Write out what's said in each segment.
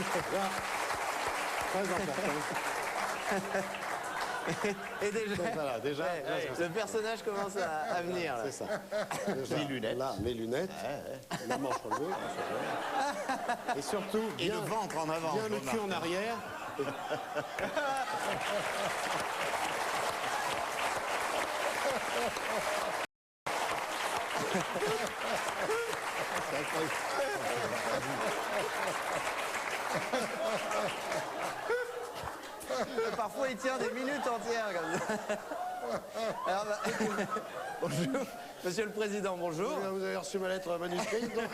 Là, très important. Et déjà, Donc, voilà, déjà, le personnage commence à venir. c'est ça. Déjà, Les lunettes. Là, les lunettes, la manche relevée. Et surtout, Et bien, le ventre en avant. bien je le remarque. cul en arrière. C'est incroyable. Parfois, il tient des minutes entières comme ça. Alors, bonjour, Monsieur le Président, bonjour. Vous avez reçu ma lettre manuscrite, donc.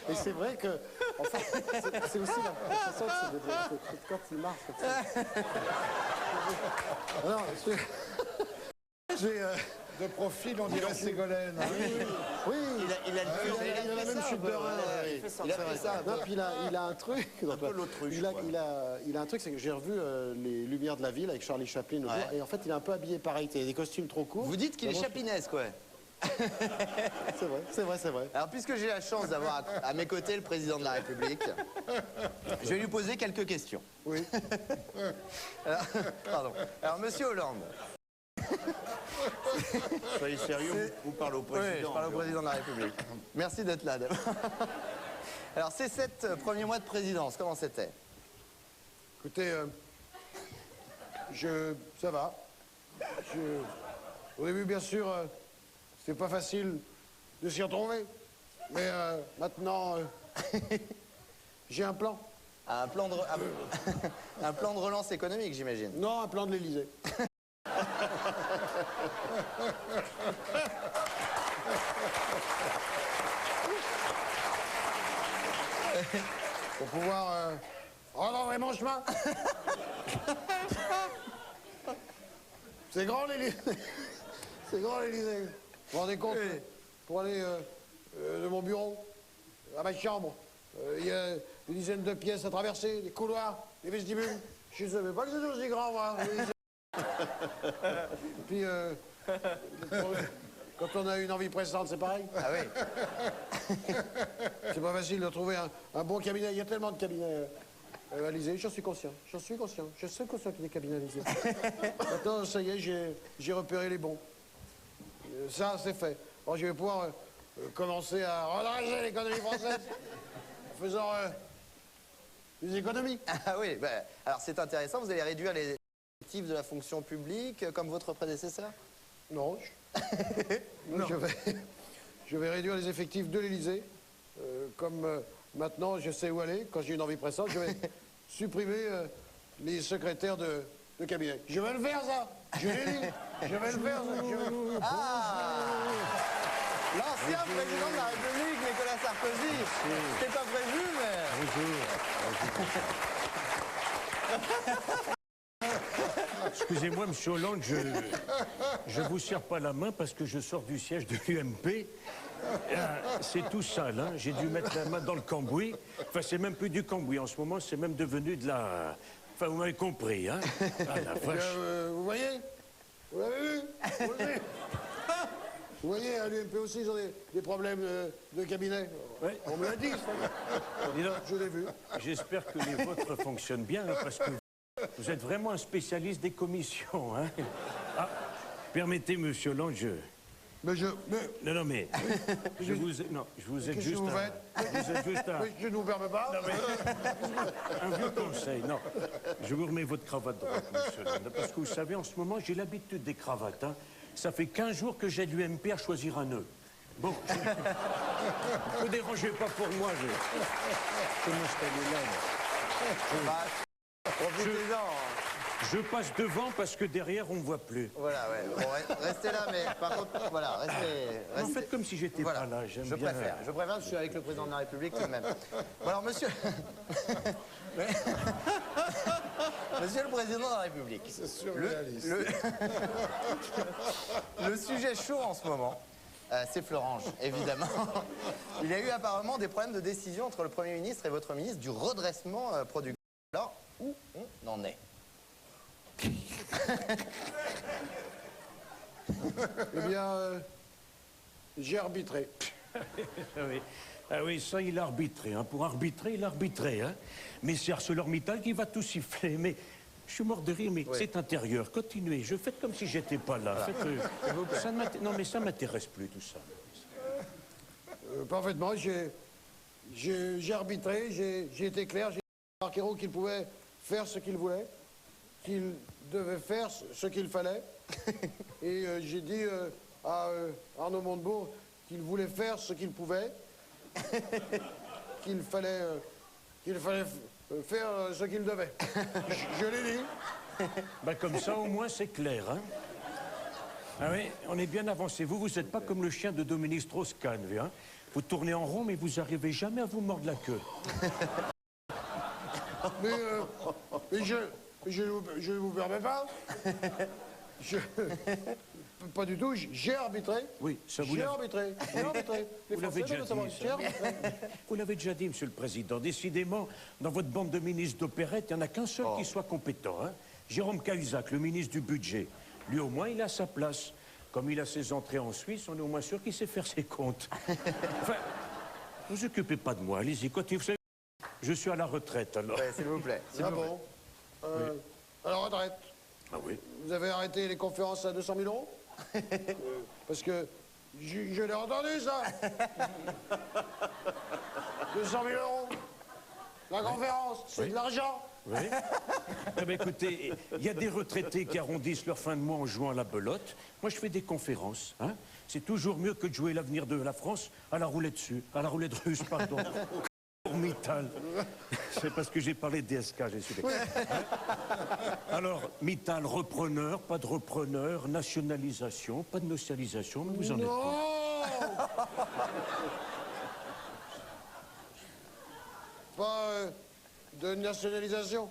Et c'est vrai que, en fait, c'est aussi la façon c'est quand il marche comme ça. Alors, j'ai De profil, on dirait Ségolène. oui, Il a le cul, il a la même chute de rein. Il a fait ça. Non, puis il a un truc. Un peu l'autruche, Il a un truc, c'est que j'ai revu les Lumières de la ville avec Charlie Chaplin l'autre jour, et en fait, il est un peu habillé pareil. Il a des costumes trop courts. Vous dites qu'il est chapinesque, ouais. C'est vrai. Alors, puisque j'ai la chance d'avoir à mes côtés le président de la République, je vais lui poser quelques questions. Oui. Pardon. Alors, Monsieur Hollande. Soyez sérieux, vous parlez au président. Oui, je parle au président de la République. Merci d'être là. Alors, ces 7 premiers mois de présidence, comment c'était? Écoutez, ça va. Au début, bien sûr, c'était pas facile de s'y retrouver. Mais maintenant, j'ai un plan. Un plan de, un plan de relance économique, j'imagine. Non, un plan de l'Élysée. Pour pouvoir rendre mon chemin. C'est grand l'Élysée. C'est grand l'Élysée. Vous vous rendez compte, pour aller de mon bureau à ma chambre, il y a une dizaine de pièces à traverser, des couloirs, des vestibules. Je ne savais pas que c'était aussi grand, moi. Et puis, quand on a une envie pressante, c'est pareil. Ah oui. C'est pas facile de trouver un bon cabinet. Il y a tellement de cabinets à l'Élysée. J'en suis conscient. Je suis conscient qu'il y a des cabinets à l'Élysée. Maintenant, ça y est, j'ai repéré les bons. Ça, c'est fait. Alors, je vais pouvoir commencer à redresser l'économie française en faisant des économies. Ah oui, bah, alors c'est intéressant, vous allez réduire les effectifs de la fonction publique comme votre prédécesseur? Non, non. Je vais réduire les effectifs de l'Élysée. Comme maintenant, je sais où aller. Quand j'ai une envie pressante, je vais supprimer les secrétaires de cabinet. Je vais le faire, ça. Je l'ai dit. Je vais le faire, ça. Ah, l'ancien président de la République, Nicolas Sarkozy. C'était pas prévu, mais... Excusez-moi, monsieur Hollande, je vous serre pas la main parce que je sors du siège de l'UMP. C'est tout sale, hein. J'ai dû mettre la main dans le cambouis. Enfin, c'est même plus du cambouis. En ce moment, c'est même devenu de la... Enfin, vous m'avez compris, hein. Ah, la vache. Vous voyez? Vous l'avez vu? Vous le savez. Vous voyez, à l'UMP aussi, ils ont des problèmes de cabinet. Ouais. On me l'a dit, ça. Dis donc, Je l'ai vu. j'espère que les vôtres fonctionnent bien, hein, parce que vous êtes vraiment un spécialiste des commissions, hein. Ah, permettez, monsieur Hollande, Mais Non, mais... je vous aide qu'est-ce que juste vous un... faites? Je vous aide juste un... Mais je ne vous permets pas. Un vieux conseil, non. Je vous remets votre cravate droite, monsieur Hollande, parce que vous savez, en ce moment, j'ai l'habitude des cravates, hein. Ça fait 15 jours que j'ai l'UMP à choisir un nœud. Bon, ne vous dérangez pas pour moi, je vais m'installer là. Profitez-en. Je passe devant parce que derrière, on ne voit plus. Voilà, ouais. Bon, restez là, mais par contre, voilà, restez... En fait, comme si j'étais Voilà. pas là, j'aime Je bien... préfère, je suis avec le président de la République tout de même. Bon, alors, monsieur... Monsieur le président de la République, C'est surréaliste. le sujet chaud en ce moment, c'est Florange, évidemment. Il y a eu apparemment des problèmes de décision entre le Premier ministre et votre ministre du redressement productif. Alors, où on en est? Eh bien, j'ai arbitré. Oui. Ah oui, ça, il a arbitré. Hein. Pour arbitrer, il a arbitré. Hein. Mais c'est ArcelorMittal qui va tout siffler. Mais je suis mort de rire, mais c'est intérieur. Continuez. Je fais comme si j'étais pas là. Faites, ça non, mais ça m'intéresse plus, tout ça. Parfaitement. J'ai arbitré, j'ai été clair. J'ai dit à Arquero qu'il pouvait faire ce qu'il voulait, qu'il devait faire ce qu'il fallait. Et j'ai dit à Arnaud Montebourg qu'il voulait faire ce qu'il pouvait, qu'il fallait faire ce qu'il devait. Je l'ai dit. Bah, comme ça, au moins, c'est clair. Hein. Ah oui, on est bien avancé. Vous n'êtes pas comme le chien de Dominique Strauss-Kahn. Hein. Vous tournez en rond, mais vous n'arrivez jamais à vous mordre la queue. Mais je ne vous permets pas. Pas du tout, j'ai arbitré. Oui, ça vous J'ai arbitré. Vous l'avez déjà dit, ça. Vous l'avez déjà dit, Monsieur le Président. Décidément, dans votre bande de ministres d'opérette, il n'y en a qu'un seul qui soit compétent. Hein. Jérôme Cahuzac, le ministre du Budget. Lui, au moins, il a sa place. Comme il a ses entrées en Suisse, on est au moins sûr qu'il sait faire ses comptes. Enfin, ne vous occupez pas de moi. Allez-y, continuez. Vous savez, je suis à la retraite, alors. Ouais, s'il vous plaît. Ah bon à la retraite. Ah oui. Vous avez arrêté les conférences à 200 000 euros Parce que je l'ai entendu, ça. 200 000 euros. La conférence, c'est de l'argent. Oui. Eh bien, écoutez, il y a des retraités qui arrondissent leur fin de mois en jouant à la belote. Moi, je fais des conférences. Hein. C'est toujours mieux que de jouer l'avenir de la France à la roulette russe, pardon. Pour Mittal. C'est parce que j'ai parlé de DSK, j'ai su. Alors, Mittal, repreneur, pas de repreneur, nationalisation, pas de nationalisation, mais vous en êtes pas. Pas de nationalisation,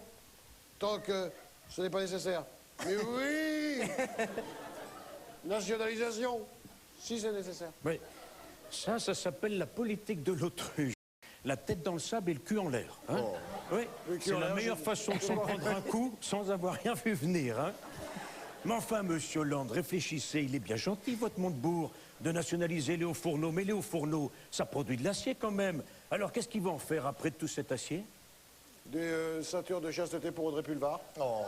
tant que ce n'est pas nécessaire. Mais oui nationalisation, si c'est nécessaire. Oui. Ça s'appelle la politique de l'autruche. La tête dans le sable et le cul en l'air. Hein. Oui, c'est la meilleure façon de s'en prendre un coup sans avoir rien vu venir. Hein. Mais enfin, monsieur Hollande, réfléchissez, il est bien gentil, votre Montebourg, de nationaliser les hauts fourneaux. Mais les hauts fourneaux, ça produit de l'acier quand même. Alors, qu'est-ce qu'ils vont en faire après de tout cet acier? Des ceintures de chasteté pour Audrey Pulvar. Oh,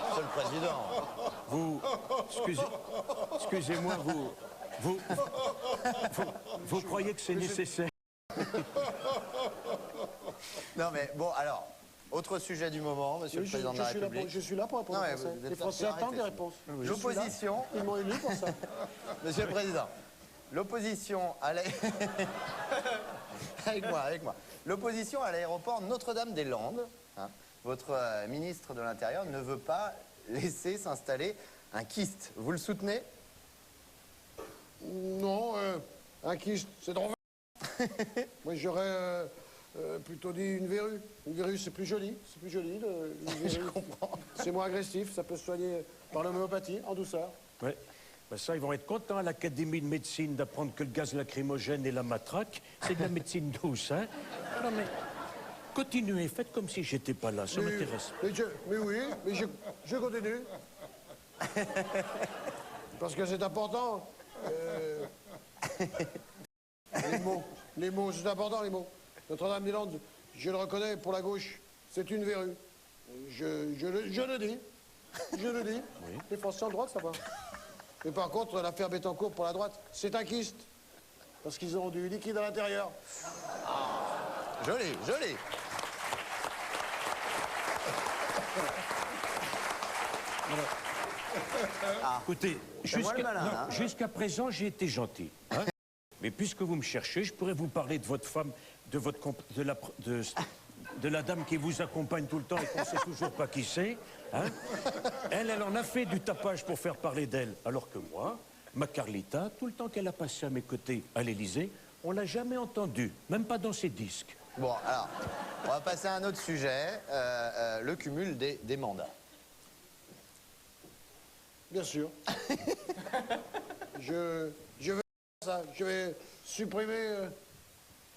Monsieur le Président. Vous, excusez-moi, vous croyez que c'est nécessaire? Non mais bon, alors, autre sujet du moment, Monsieur le Président de la République. Je suis là pour répondre Non, aux mais Français. vous êtes Les Français arrêté. attendent des réponses. L'opposition, Ils m'ont élu pour ça. Monsieur le Président, l'opposition à avec moi. L'opposition à l'aéroport Notre-Dame-des-Landes, hein, votre ministre de l'Intérieur ne veut pas laisser s'installer un kyste. Vous le soutenez? Non, un kyste, c'est trop vague. Moi, j'aurais plutôt dit une verrue. Une verrue, c'est plus joli. C'est plus joli. Je comprends. C'est moins agressif. Ça peut se soigner par l'homéopathie, en douceur. Oui. Ben ça, ils vont être contents à l'Académie de médecine d'apprendre que le gaz lacrymogène et la matraque, c'est de la médecine douce, hein. Non, mais continuez, faites comme si j'étais pas là, ça m'intéresse. Mais oui, mais je continue. Parce que c'est important. Les mots, c'est important, les mots. Notre-Dame-des-Landes, je le reconnais, pour la gauche, c'est une verrue. Je le dis. Je le dis. Oui. Les Français ont le droit de savoir. Mais par contre, l'affaire Bettencourt pour la droite, c'est un kyste. Parce qu'ils ont du liquide à l'intérieur. Joli, joli. Écoutez, jusqu'à présent, j'ai été gentil. Hein. Mais puisque vous me cherchez, je pourrais vous parler de votre femme, de la dame qui vous accompagne tout le temps et qu'on ne sait toujours pas qui c'est. Hein. Elle en a fait du tapage pour faire parler d'elle. Alors que moi, ma Carlita, tout le temps qu'elle a passé à mes côtés à l'Élysée, on l'a jamais entendue, même pas dans ses disques. Bon, alors, on va passer à un autre sujet, le cumul des mandats. Bien sûr. Je vais faire ça. Je vais supprimer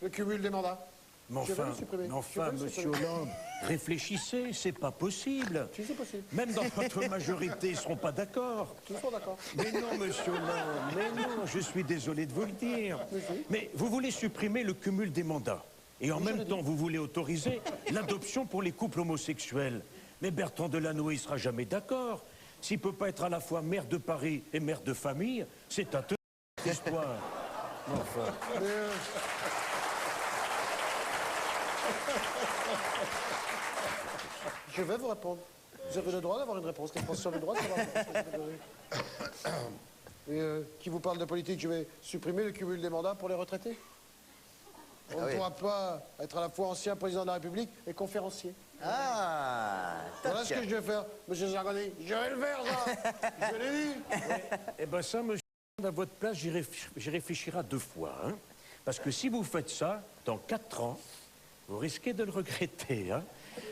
le cumul des mandats. Mais Je vais enfin, le supprimer. mais enfin, Je vais le monsieur supprimer. Hollande, réfléchissez, c'est pas possible. Si, c'est possible. Même dans votre majorité, ils ne seront pas d'accord. Tous sont d'accord. Mais non, monsieur Hollande, mais non, je suis désolé de vous le dire. Mais vous voulez supprimer le cumul des mandats. Et en même temps, vous voulez autoriser l'adoption pour les couples homosexuels. Mais Bertrand Delanoë, il ne sera jamais d'accord. S'il ne peut pas être à la fois maire de Paris et maire de famille, c'est un peu histoire. Enfin. Je vais vous répondre. Vous avez le droit d'avoir une réponse. Qu'est-ce que sur le droit d'avoir une réponse? Et qui vous parle de politique, je vais supprimer le cumul des mandats pour les retraités. On ne pourra pas être à la fois ancien président de la République et conférencier. Ah, Voilà ce que je vais faire, monsieur Sarkozy. Je vais le faire, ça. Je l'ai dit. Eh bien ça, monsieur, à votre place, j'y réfléchirai 2 fois. Hein. Parce que si vous faites ça, dans 4 ans, vous risquez de le regretter. Hein.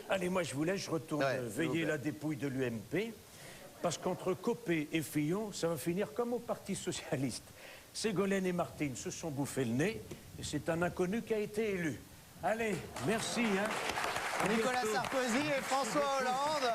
Allez, moi, je vous laisse, je retourne veiller la dépouille de l'UMP. Parce qu'entre Copé et Fillon, ça va finir comme au Parti Socialiste. Ségolène et Martine se sont bouffés le nez, et c'est un inconnu qui a été élu. Allez, merci. Hein. Nicolas Sarkozy et François Hollande.